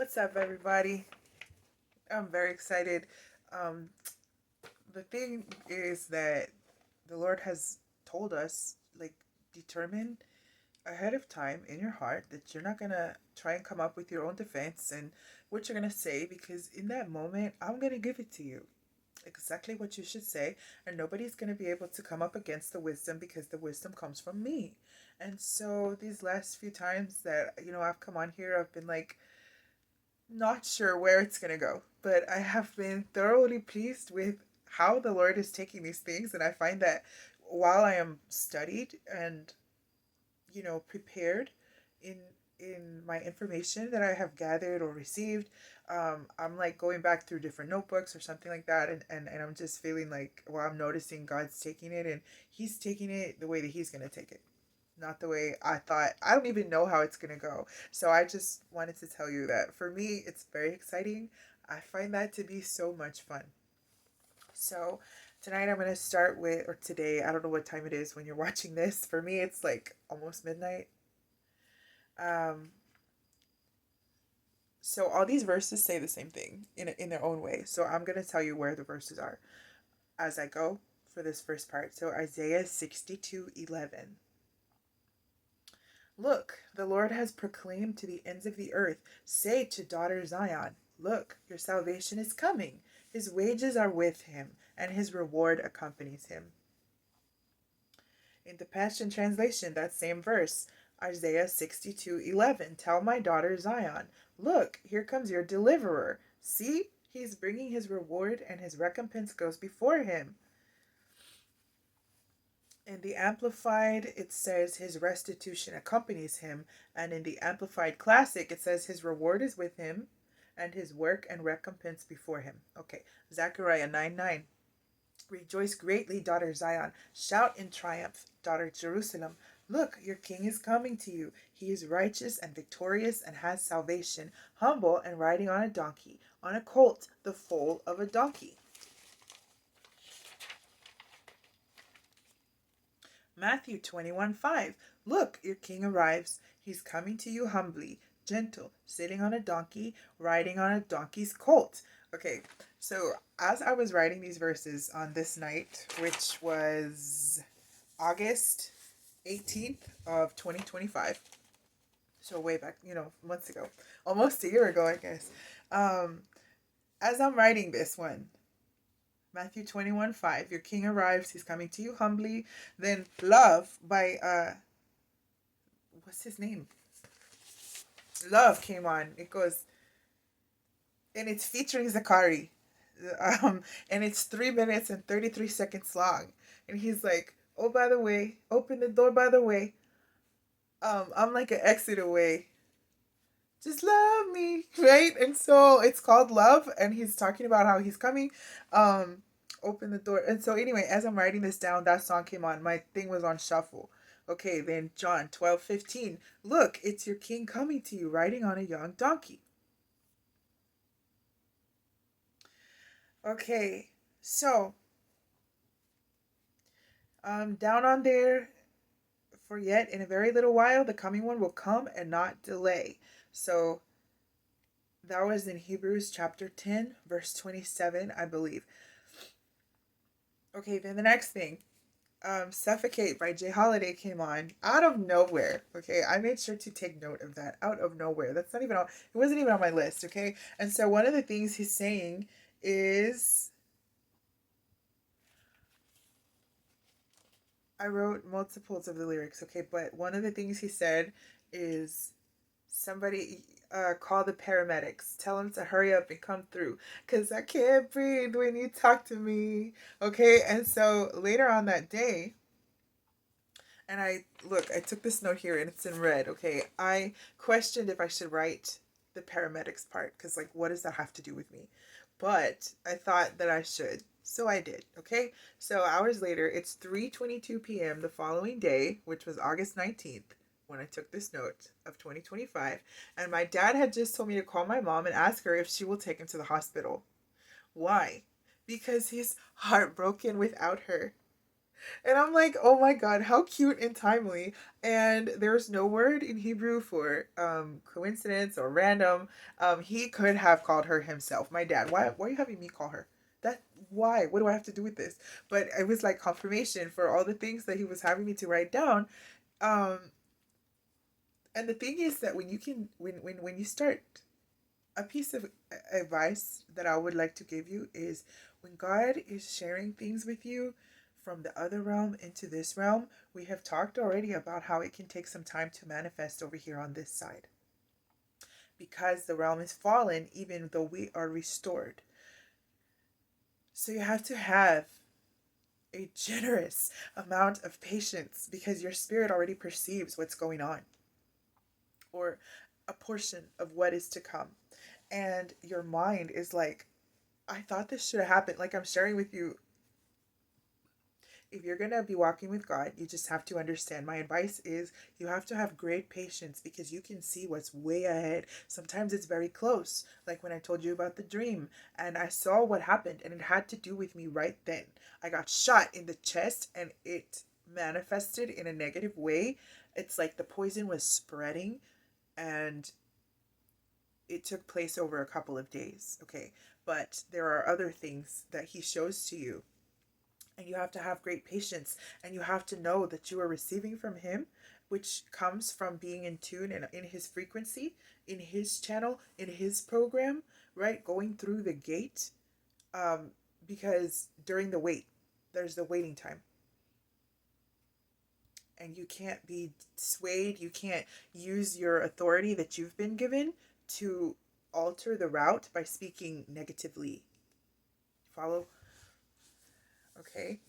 What's up, everybody? I'm very excited. Um, the thing is that the Lord has told us, like, determine ahead of time in your heart that you're not gonna try and come up with your own defense and what you're gonna say, because in that moment, I'm gonna give it to you. Exactly what you should say, and nobody's gonna be able to come up against the wisdom because the wisdom comes from me. And so, these last few times that, I've come on here, I've been like, not sure where it's going to go, but I have been thoroughly pleased with how the Lord is taking these things. And I find that while I am studied and, prepared in my information that I have gathered or received, I'm like going back through different notebooks or something like that. And I'm just feeling like, well, I'm noticing God's taking it and He's taking it the way that He's going to take it, not the way I thought. I don't even know how it's going to go. So I just wanted to tell you that for me, it's very exciting. I find that to be so much fun. So tonight I'm going to start with, or today, I don't know what time it is when you're watching this. For me, it's like almost midnight. Um, so all these verses say the same thing in their own way. So I'm going to tell you where the verses are as I go for this first part. So Isaiah 62:11. Look, the Lord has proclaimed to the ends of the earth, say to daughter Zion, look, your salvation is coming. His wages are with him, and his reward accompanies him. In the Passion Translation, that same verse, Isaiah 62:11, tell my daughter Zion, look, here comes your deliverer. See, he's bringing his reward, and his recompense goes before him. In the Amplified, it says his restitution accompanies him. And in the Amplified Classic, it says his reward is with him and his work and recompense before him. Okay, Zechariah 9:9. Rejoice greatly, daughter Zion. Shout in triumph, daughter Jerusalem. Look, your king is coming to you. He is righteous and victorious and has salvation, humble and riding on a donkey, on a colt, the foal of a donkey. Matthew 21:5. Look, your king arrives. He's coming to you humbly, gentle, sitting on a donkey, riding on a donkey's colt. Okay, so as I was writing these verses on this night, which was August 18th of 2025, so way back, months ago, almost a year ago, I guess. Um, as I'm writing this one, Matthew 21:5, your king arrives, he's coming to you humbly. Then Love by what's his name? Love came on. It goes, and it's featuring Zakari. And it's 3 minutes and 33 seconds long. And he's like, oh, by the way, open the door, by the way. I'm like an exit away. Just love me, right? And so it's called Love, and he's talking about how he's coming. Um, open the door. And so anyway, as I'm writing this down, that song came on. My thing was on shuffle. Okay, then John 12:15. Look, it's your king coming to you, riding on a young donkey. Okay, so down on there, for yet in a very little while, the coming one will come and not delay. So that was in Hebrews chapter 10, verse 27, I believe. Okay, then the next thing, Suffocate by Jay Holiday came on out of nowhere. Okay, I made sure to take note of that. Out of nowhere. That's not even on, it wasn't even on my list. Okay, and so one of the things he's saying is, I wrote multiples of the lyrics. Okay, but one of the things he said is, somebody call the paramedics. Tell them to hurry up and come through because I can't breathe when you talk to me. Okay, and so later on that day, and I took this note here and it's in red. Okay, I questioned if I should write the paramedics part because, like, what does that have to do with me? But I thought that I should. So I did. Okay, so hours later, it's 3:22 p.m. the following day, which was August 19th, when I took this note of 2025, and my dad had just told me to call my mom and ask her if she will take him to the hospital. Why? Because he's heartbroken without her. And I'm like, oh my God, how cute and timely. And there's no word in Hebrew for coincidence or random. He could have called her himself. My dad, why are you having me call her? That why? What do I have to do with this? But it was like confirmation for all the things that he was having me to write down. Um, and the thing is that when you can when you start, a piece of advice that I would like to give you is when God is sharing things with you from the other realm into this realm, we have talked already about how it can take some time to manifest over here on this side. Because the realm is fallen, even though we are restored. So you have to have a generous amount of patience because your spirit already perceives what's going on or a portion of what is to come. And your mind is like, I thought this should have happened. Like I'm sharing with you, if you're going to be walking with God, you just have to understand. My advice is you have to have great patience because you can see what's way ahead. Sometimes it's very close. Like when I told you about the dream and I saw what happened and it had to do with me right then. I got shot in the chest and it manifested in a negative way. It's like the poison was spreading and it took place over a couple of days. Okay. But there are other things that he shows to you. And you have to have great patience. And you have to know that you are receiving from him, which comes from being in tune and in his frequency, in his channel, in his program, right? Going through the gate. Because during the wait, there's the waiting time. And you can't be swayed. You can't use your authority that you've been given to alter the route by speaking negatively. Follow? Okay.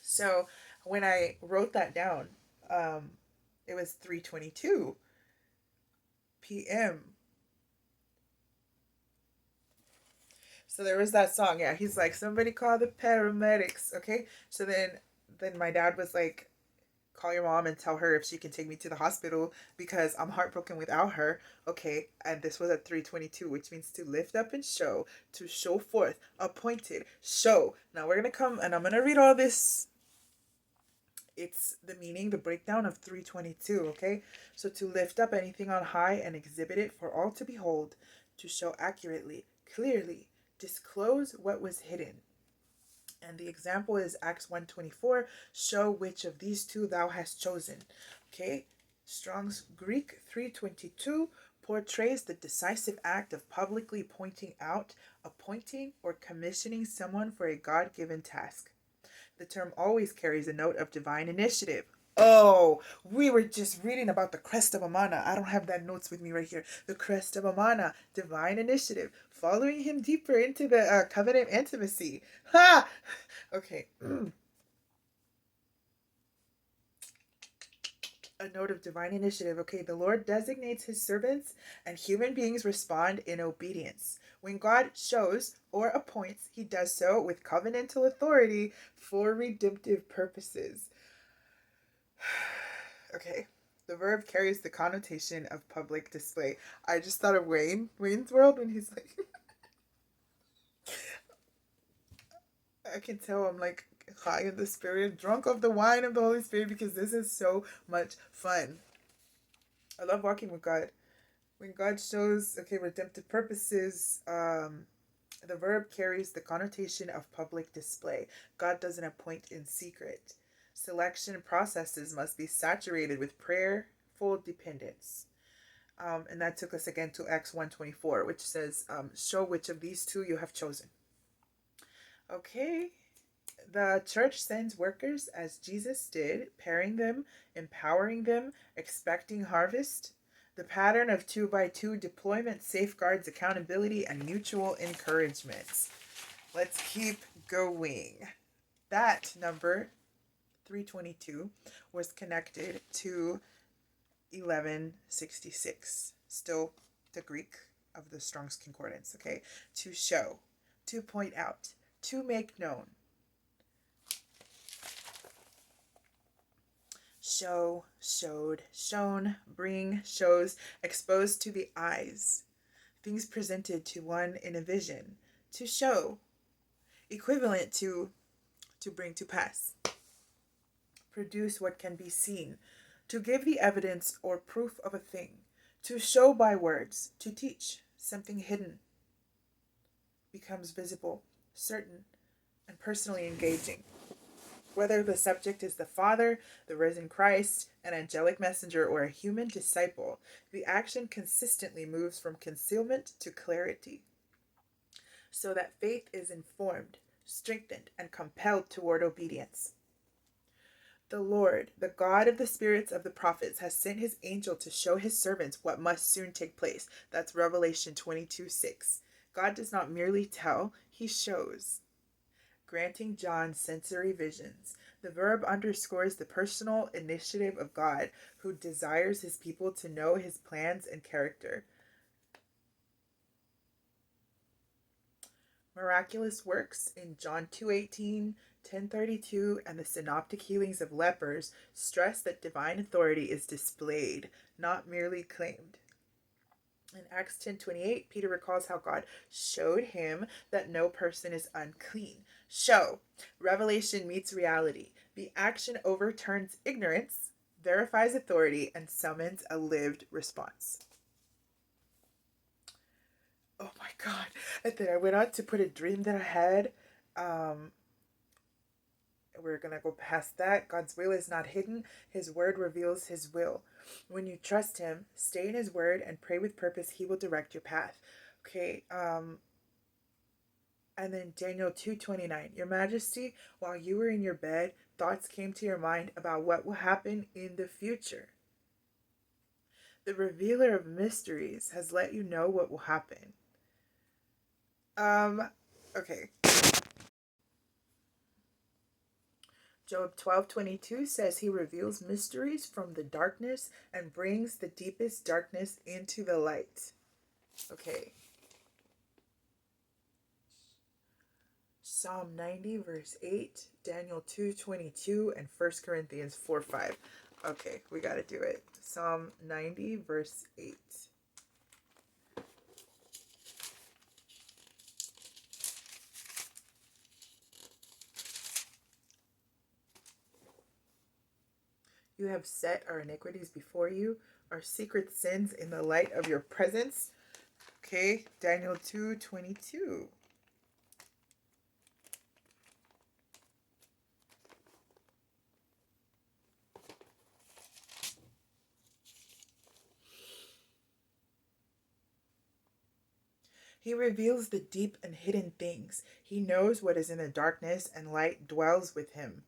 So when I wrote that down, it was 3:22 p.m. So there was that song. Yeah, he's like, somebody call the paramedics. Okay. So then my dad was like, call your mom and tell her if she can take me to the hospital because I'm heartbroken without her. Okay, and this was at 3:22, which means to lift up and show, to show forth, appointed, show. Now we're gonna come and I'm gonna read all this. It's the meaning, the breakdown of 3:22. Okay, so to lift up anything on high and exhibit it for all to behold, to show accurately, clearly, disclose what was hidden. And the example is Acts 1:24, show which of these two thou hast chosen. Okay? Strong's Greek 3:22 portrays the decisive act of publicly pointing out, appointing, or commissioning someone for a God-given task. The term always carries a note of divine initiative. Oh, we were just reading about the crest of Amana. I don't have that notes with me right here. The crest of Amana, divine initiative, following him deeper into the covenant intimacy. Ha! Okay. A note of divine initiative. Okay, the Lord designates his servants and human beings respond in obedience. When God shows or appoints, he does so with covenantal authority for redemptive purposes. Okay. The verb carries the connotation of public display. I just thought of Wayne's World, when he's like, I can tell I'm like high in the spirit, drunk of the wine of the Holy Spirit, because this is so much fun. I love walking with God. When God shows, okay, redemptive purposes, the verb carries the connotation of public display. God doesn't appoint in secret. Selection processes must be saturated with prayerful dependence. And that took us again to Acts 1:24, which says, show which of these two you have chosen. Okay. The church sends workers as Jesus did, pairing them, empowering them, expecting harvest. The pattern of 2x2 deployment safeguards accountability and mutual encouragement. Let's keep going. That number, 3:22, was connected to 11:66. Still the Greek of the Strong's Concordance, okay? To show, to point out, to make known. Show, showed, shown, bring, shows, exposed to the eyes. Things presented to one in a vision. To show, equivalent to bring to pass. produce what can be seen, to give the evidence or proof of a thing, to show by words, to teach. Something hidden becomes visible, certain, and personally engaging. Whether the subject is the Father, the risen Christ, an angelic messenger, or a human disciple, the action consistently moves from concealment to clarity, so that faith is informed, strengthened, and compelled toward obedience. The Lord, the God of the spirits of the prophets, has sent his angel to show his servants what must soon take place. That's Revelation 22:6. God does not merely tell, he shows, granting John sensory visions. The verb underscores the personal initiative of God, who desires his people to know his plans and character. Miraculous works in John 2:18, 10:32, and the synoptic healings of lepers stress that divine authority is displayed, not merely claimed. In Acts 10:28, Peter recalls how God showed him that no person is unclean. Show. Revelation meets reality. The action overturns ignorance, verifies authority, and summons a lived response. Oh my God. And then I went on to put a dream that I had. We're going to go past that. God's will is not hidden. His word reveals his will. When you trust him, stay in his word and pray with purpose, he will direct your path. Okay. And then Daniel 2:29. Your Majesty, while you were in your bed, thoughts came to your mind about what will happen in the future. The revealer of mysteries has let you know what will happen. Okay. Job 12:22 says he reveals mysteries from the darkness and brings the deepest darkness into the light. Okay. Psalm 90 verse 8, Daniel 2:22, and 1 Corinthians 4:5. Okay, we got to do it. Psalm 90 verse 8. You have set our iniquities before you, our secret sins in the light of your presence. Okay, Daniel 2:22. He reveals the deep and hidden things. He knows what is in the darkness, and light dwells with him.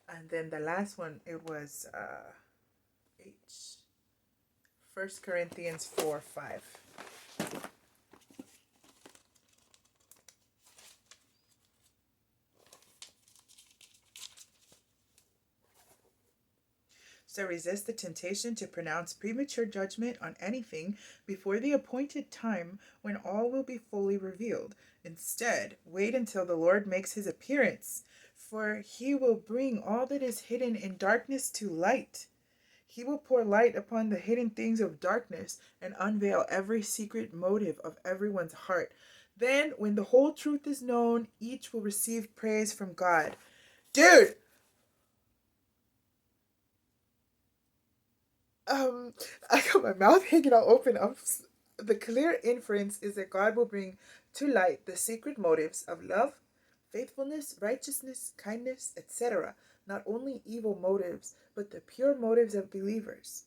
And then the last one, it was 1 Corinthians 4:5. So resist the temptation to pronounce premature judgment on anything before the appointed time when all will be fully revealed. Instead, wait until the Lord makes his appearance, for he will bring all that is hidden in darkness to light. He will pour light upon the hidden things of darkness and unveil every secret motive of everyone's heart. Then, when the whole truth is known, each will receive praise from God. Dude! I got my mouth hanging out open. The clear inference is that God will bring to light the secret motives of love, faithfulness, righteousness, kindness, etc. Not only evil motives, but the pure motives of believers.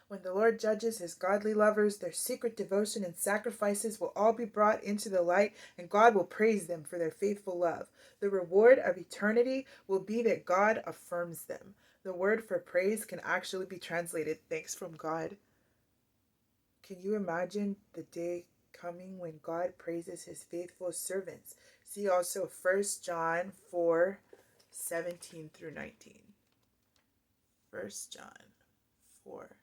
When the Lord judges his godly lovers, their secret devotion and sacrifices will all be brought into the light, and God will praise them for their faithful love. The reward of eternity will be that God affirms them. The word for praise can actually be translated thanks from God. Can you imagine the day coming when God praises his faithful servants? See also 1 John 4:17 through 19. 1 John 4.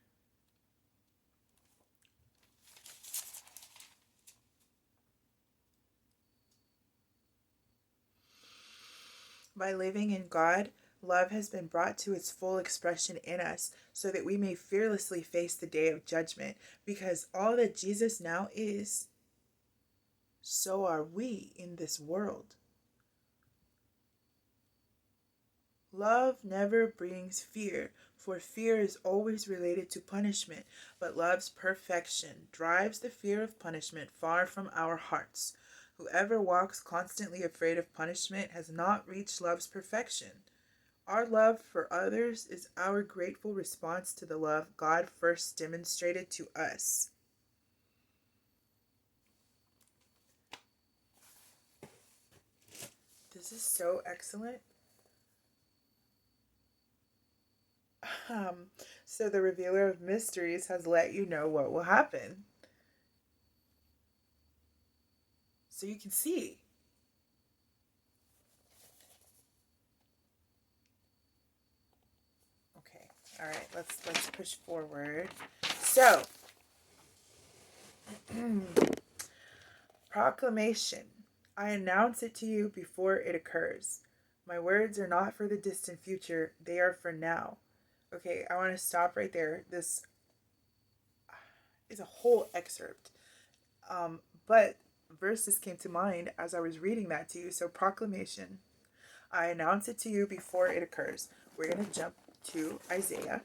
By living in God, love has been brought to its full expression in us so that we may fearlessly face the day of judgment, because all that Jesus now is, so are we in this world. Love never brings fear, for fear is always related to punishment, but love's perfection drives the fear of punishment far from our hearts. Whoever walks constantly afraid of punishment has not reached love's perfection. Our love for others is our grateful response to the love God first demonstrated to us. This is so excellent. Um, so the revealer of mysteries has let you know what will happen. So you can see. Okay. All right. Let's push forward. So, proclamation. I announce it to you before it occurs. My words are not for the distant future, they are for now. Okay, I want to stop right there. This is a whole excerpt. But verses came to mind as I was reading that to you. So, proclamation. I announce it to you before it occurs. We're going to jump to Isaiah.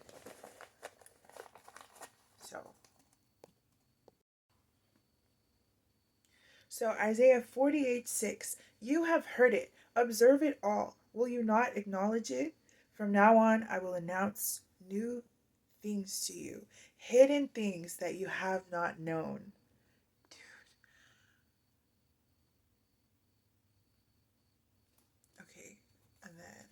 So Isaiah 48:6. You have heard it. Observe it all. Will you not acknowledge it? From now on, I will announce new things to you, hidden things that you have not known. Dude. Okay, and then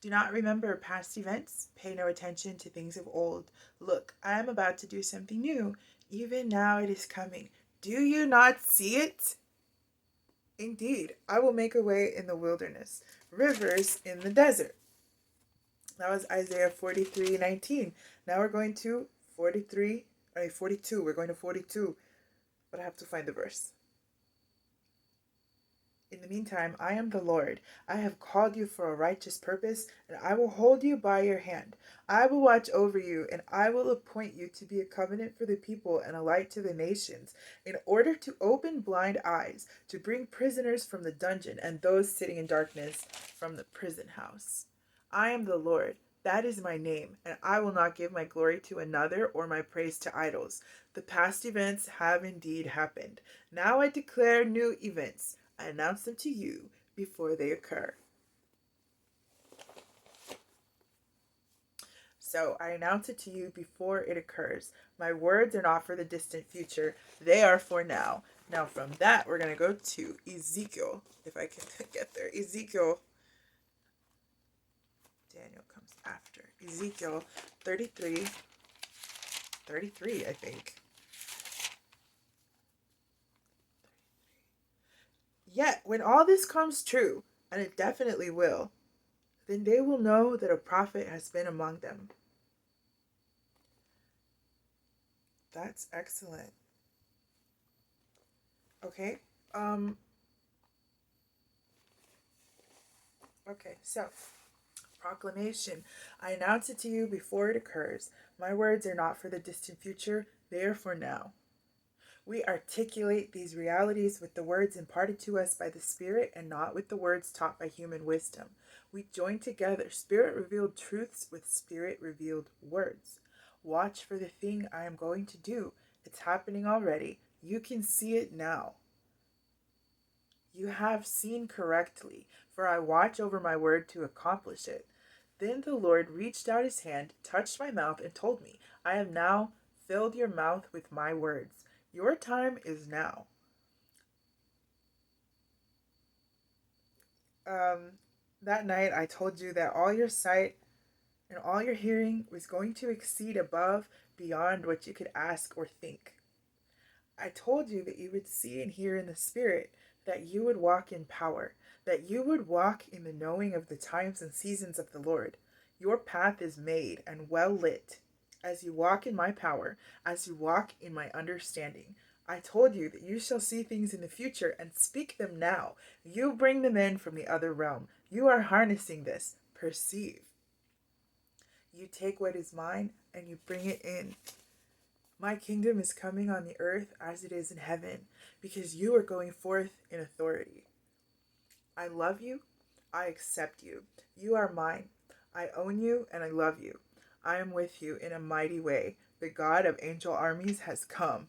do not remember past events. Pay no attention to things of old. Look, I am about to do something new. Even now it is coming. Do you not see it? Indeed, I will make a way in the wilderness, rivers in the desert. That was Isaiah 43:19. Now we're going to 42. We're going to 42, but I have to find the verse. In the meantime, I am the Lord. I have called you for a righteous purpose, and I will hold you by your hand. I will watch over you, and I will appoint you to be a covenant for the people and a light to the nations, in order to open blind eyes, to bring prisoners from the dungeon and those sitting in darkness from the prison house. I am the Lord. That is my name, and I will not give my glory to another or my praise to idols. The past events have indeed happened. Now I declare new events. I announce them to you before they occur. So I announce it to you before it occurs. My words are not for the distant future, they are for now. Now, from that, we're going to go to Ezekiel, if I can get there. Ezekiel. Daniel comes after. Ezekiel 33, I think. Yet, when all this comes true, and it definitely will, then they will know that a prophet has been among them. That's excellent. Okay. Okay, so proclamation. I announce it to you before it occurs. My words are not for the distant future, they are for now. We articulate these realities with the words imparted to us by the Spirit and not with the words taught by human wisdom. We join together Spirit revealed truths with Spirit revealed words. Watch for the thing I am going to do. It's happening already. You can see it now. You have seen correctly, for I watch over my word to accomplish it. Then the Lord reached out his hand, touched my mouth, and told me, I have now filled your mouth with my words. Your time is now. That night I told you that all your sight and all your hearing was going to exceed above, beyond what you could ask or think. I told you that you would see and hear in the Spirit, that you would walk in power, that you would walk in the knowing of the times and seasons of the Lord. Your path is made and well lit. As you walk in my power, as you walk in my understanding, I told you that you shall see things in the future and speak them now. You bring them in from the other realm. You are harnessing this. Perceive. You take what is mine and you bring it in. My kingdom is coming on the earth as it is in heaven, because you are going forth in authority. I love you. I accept you. You are mine. I own you and I love you. I am with you in a mighty way. The God of angel armies has come.